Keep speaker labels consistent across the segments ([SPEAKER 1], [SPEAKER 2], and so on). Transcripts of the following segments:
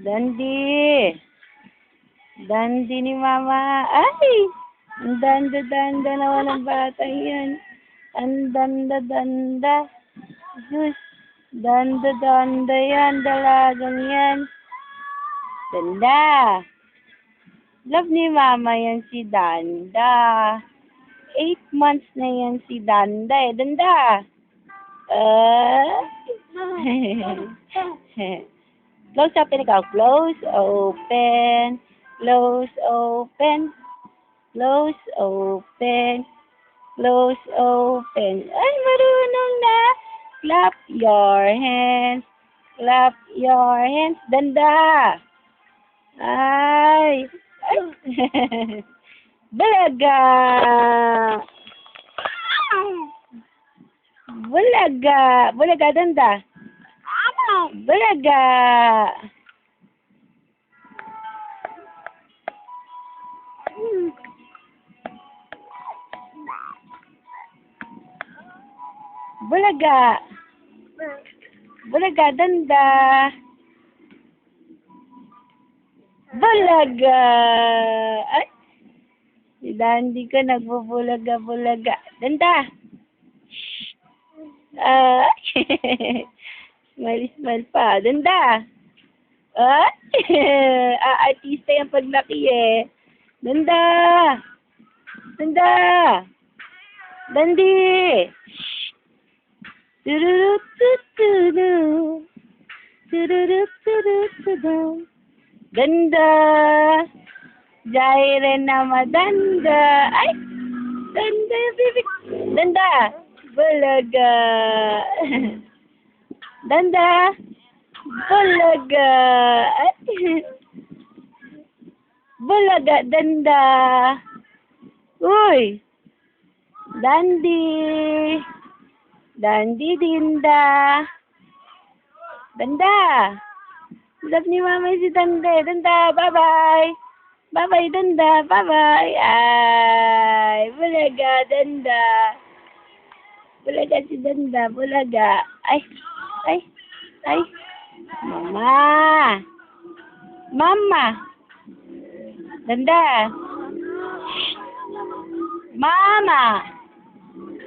[SPEAKER 1] Dandi. Dandi ni Mama. Ay! Ang danda-danda naman ang batang yan. Ang danda-danda. Diyos. Danda-danda yan. Dalagang yan. Danda. Love ni Mama yan si Danda. 8 months na yan si Danda eh. Danda. Close open ikaw. Close open. Close open. Close open. Close open. Ay, marunong na. Clap your hands. Clap your hands. Danda. Ay. Ay. Balaga. Bulaga. Bulaga, Danda. Bulaga. Bulaga. Bulaga, Danda. Bulaga. Ay. Si Dandy ko nagbubulaga-bulaga. Danda. Smile pa. Danda. Artista yung paglaki eh. Danda. Danda. Dandi. Tururut-tutudu. Tururut-tutudu. Danda. Jaire nama Danda. Ay. Danda, baby. Danda. Bulaga. Danda. Bulaga. Bulaga, Danda. Uy. Dandi. Dandi, Dinda. Danda. Love ni Mama si Danda. Danda, bye-bye. Bye-bye, Danda. Bye-bye. Ay. Bulaga, Danda. Bulaga si Danda, bulaga. Ay, ay, ay. Mama. Mama. Danda. Mama.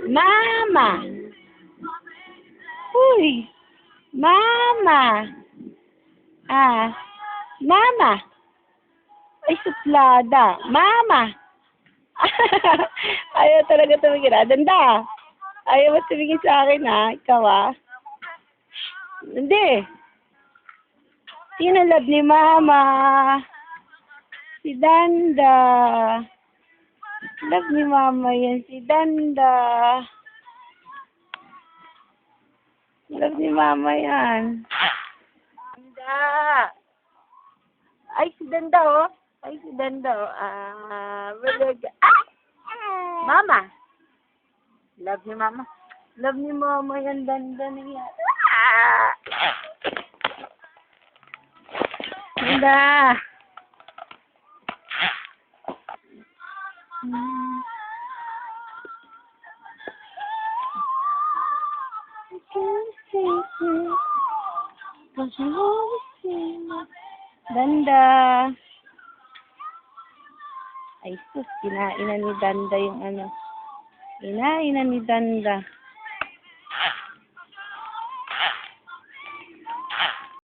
[SPEAKER 1] Mama. Uy. Mama. Mama. Ay, suplada. Mama. Ayaw talaga tumigil. Danda. Ayaw mo tumingin sa akin, ha? Ikaw, ha? Hindi. Tinalab ni Mama. Si Danda. Love ni Mama yan, si Danda. Love ni Mama yan. Danda. Ay, si Danda, oh. Ay, si Danda, oh. Bulaga. Mama. Love ni Mama. Love ni Mama yan, Danda niya. Danda. Danda. Ay, sus, kinainan ni Danda yung ano. Kinainan ni Danda.